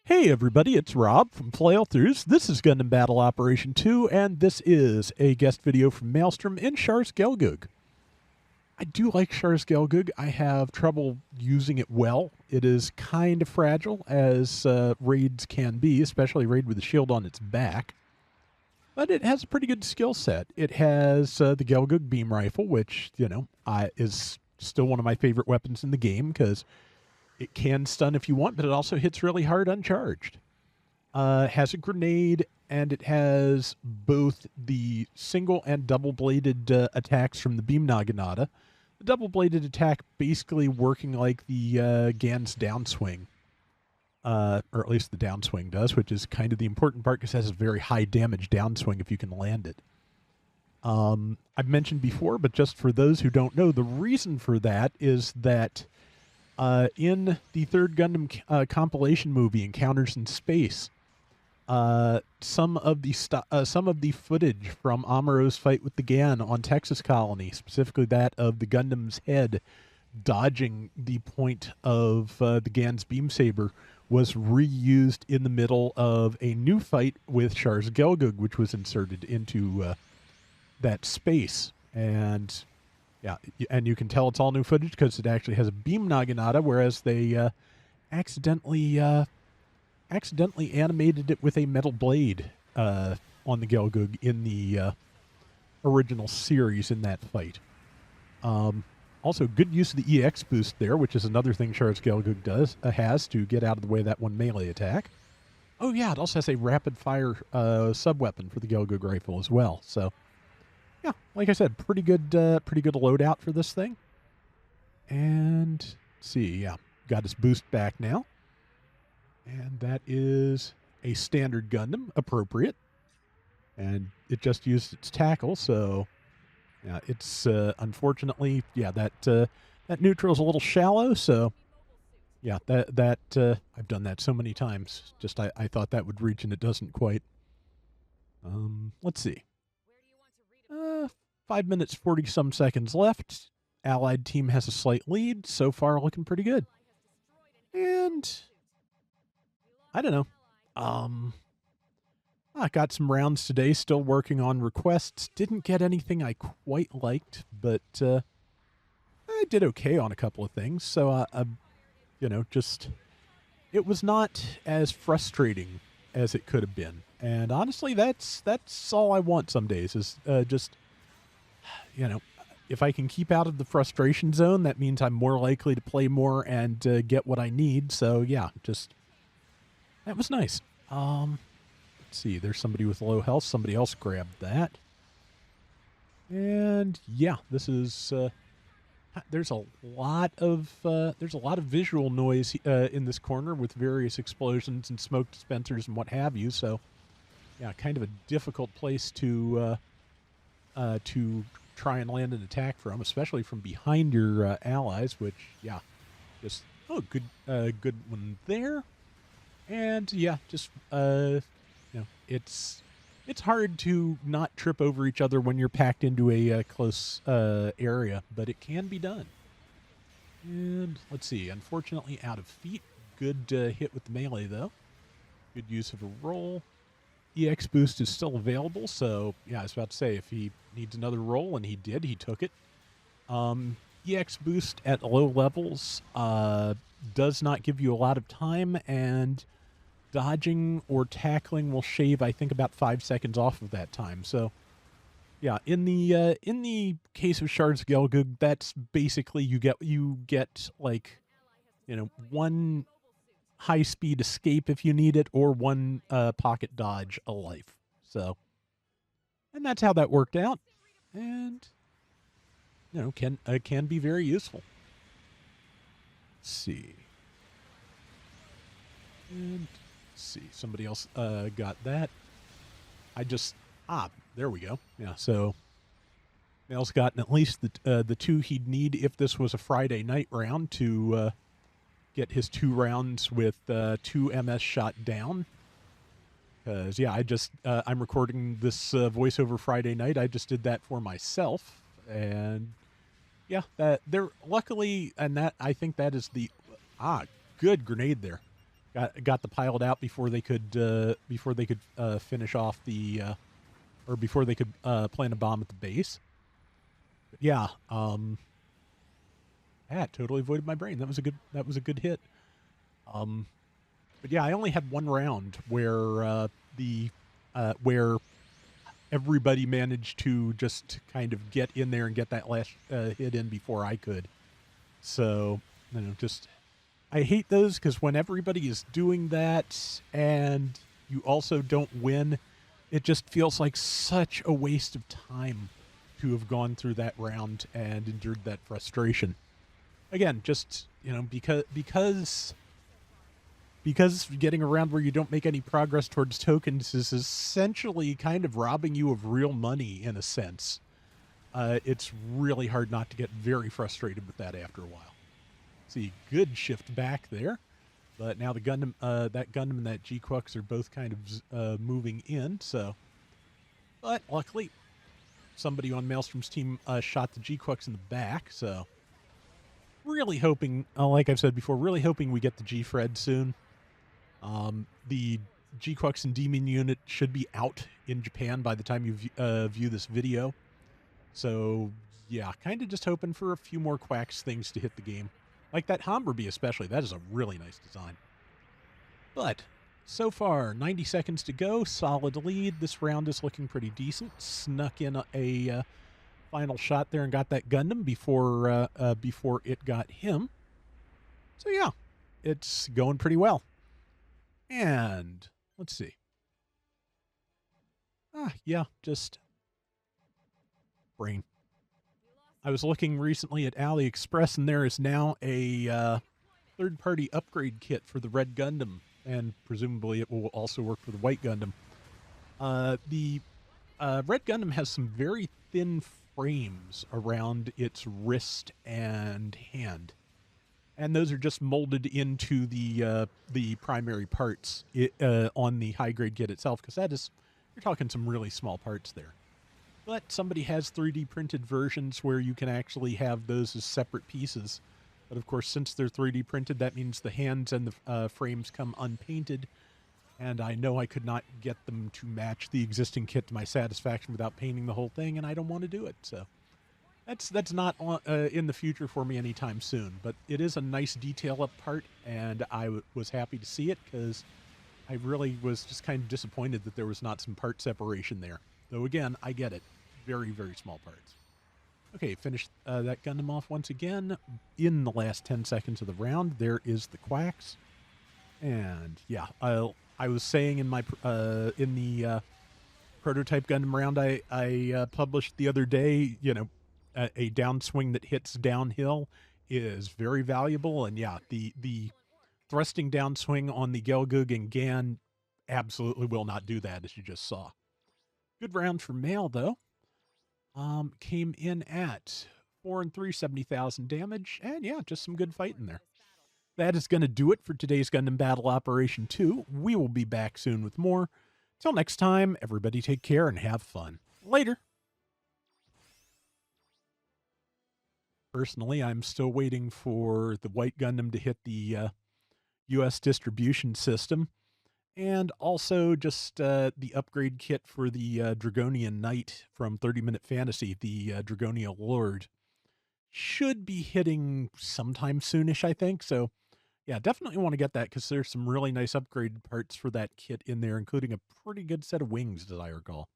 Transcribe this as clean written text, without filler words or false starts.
Hey everybody, it's Rob from Flailthroughs. This is Gundam Battle Operation 2, and this is a guest video from Maelstrom in Char's Gelgoog. I do like Char's Gelgoog. I have trouble using it well. It is kind of fragile, as raids can be, especially a raid with a shield on its back. But it has a pretty good skill set. It has the Gelgoog beam rifle, which, is still one of my favorite weapons in the game, because it can stun if you want, but it also hits really hard uncharged. It has a grenade, and it has both the single and double-bladed attacks from the Beam Naginata. The double-bladed attack basically working like the Gan's downswing, or at least the downswing does, which is kind of the important part because it has a very high damage downswing if you can land it. I've mentioned before, but just for those who don't know, the reason for that is that in the third Gundam compilation movie, Encounters in Space, some of the footage from Amuro's fight with the Gan on Texas Colony, specifically that of the Gundam's head dodging the point of the Gan's beam saber, was reused in the middle of a new fight with Char's Gelgoog, which was inserted into that space. And yeah, and you can tell it's all new footage because it actually has a beam naginata, whereas they accidentally animated it with a metal blade on the Gelgoog in the original series in that fight. Also, good use of the EX boost there, which is another thing Char's Gelgoog has to get out of the way of that one melee attack. Oh yeah, it also has a rapid fire sub-weapon for the Gelgoog rifle as well. So yeah, like I said, pretty good loadout for this thing. And let's see, yeah, got his boost back now. And that is a standard Gundam, appropriate. And it just used its tackle, so yeah, it's unfortunately, yeah, that neutral's a little shallow, so yeah, that I've done that so many times. Just I thought that would reach, and it doesn't quite. Let's see. 5 minutes, 40-some seconds left. Allied team has a slight lead. So far, looking pretty good. And I don't know. I got some rounds today. Still working on requests. Didn't get anything I quite liked, but I did okay on a couple of things. So, just it was not as frustrating as it could have been. And honestly, that's all I want some days is just, if I can keep out of the frustration zone, that means I'm more likely to play more and get what I need. So yeah, just that was nice. Let's see. There's somebody with low health. Somebody else grabbed that. And yeah, this is. There's a lot of visual noise in this corner with various explosions and smoke dispensers and what have you. So yeah, kind of a difficult place to try and land an attack from, especially from behind your allies, which, yeah, just, good one there. And, yeah, just, it's hard to not trip over each other when you're packed into a close area, but it can be done. And, let's see, unfortunately out of feet. Good hit with the melee, though. Good use of a roll. EX boost is still available, so yeah, I was about to say if he needs another roll, and he did, he took it. EX boost at low levels does not give you a lot of time, and dodging or tackling will shave, I think, about 5 seconds off of that time. So yeah, in the case of Char's Gelgoog, that's basically you get like, one high-speed escape if you need it, or one pocket dodge a life. So, and that's how that worked out. And, can be very useful. Let's see. And, let's see. Somebody else got that. There we go. Yeah, so Mel's gotten at least the two he'd need if this was a Friday night round to get his 2 rounds with 2 MS shot down. Because, yeah, I'm recording this voiceover Friday night. I just did that for myself. And, yeah, luckily, and that, I think that is good grenade there. got the pilot out before they could finish off the or before they could plant a bomb at the base. But yeah, that totally avoided my brain. That was a good hit. But yeah, I only had one round where where everybody managed to just kind of get in there and get that last hit in before I could. So, just I hate those because when everybody is doing that and you also don't win, it just feels like such a waste of time to have gone through that round and endured that frustration. Again, just, because getting around where you don't make any progress towards tokens is essentially kind of robbing you of real money in a sense. It's really hard not to get very frustrated with that after a while. See, good shift back there. But now the Gundam, that Gundam and that Quacks are both kind of moving in, so. But luckily, somebody on Maelstrom's team shot the Quacks in the back, so. Really hoping, like I've said before, really hoping we get the G-Fred soon. The Quacks and Demon unit should be out in Japan by the time you view this video. So, yeah, kind of just hoping for a few more Quacks things to hit the game. Like that Humberby especially. That is a really nice design. But, so far, 90 seconds to go. Solid lead. This round is looking pretty decent. Snuck in a final shot there and got that Gundam before it got him. So, yeah, it's going pretty well. And, let's see. Yeah, just brain. I was looking recently at AliExpress, and there is now a third-party upgrade kit for the Red Gundam, and presumably it will also work for the White Gundam. The Red Gundam has some very thin frames around its wrist and hand, and those are just molded into the primary parts on the high-grade kit itself, because you're talking some really small parts there. But somebody has 3D printed versions where you can actually have those as separate pieces. But of course, since they're 3D printed, that means the hands and the frames come unpainted. And I know I could not get them to match the existing kit to my satisfaction without painting the whole thing, and I don't want to do it. So that's not in the future for me anytime soon. But it is a nice detail up part, and I was happy to see it because I really was just kind of disappointed that there was not some part separation there. Though again, I get it. Very, very small parts. Okay, finished that Gundam off once again. In the last 10 seconds of the round, there is the Quacks. And yeah, I was saying in my in the prototype Gundam round I published the other day, a downswing that hits downhill is very valuable. And yeah, the thrusting downswing on the Gelgoog and Gan absolutely will not do that, as you just saw. Good round for Mail, though. Came in at 4 and 3, 70,000 damage, and yeah, just some good fighting there. That is going to do it for today's Gundam Battle Operation 2. We will be back soon with more. Till next time, everybody take care and have fun. Later. Personally, I'm still waiting for the White Gundam to hit the U.S. distribution system. And also just the upgrade kit for the Dragonian Knight from 30 Minute Fantasy, the Dragonia Lord, should be hitting sometime soonish, I think. So, yeah, definitely want to get that because there's some really nice upgraded parts for that kit in there, including a pretty good set of wings, as I recall.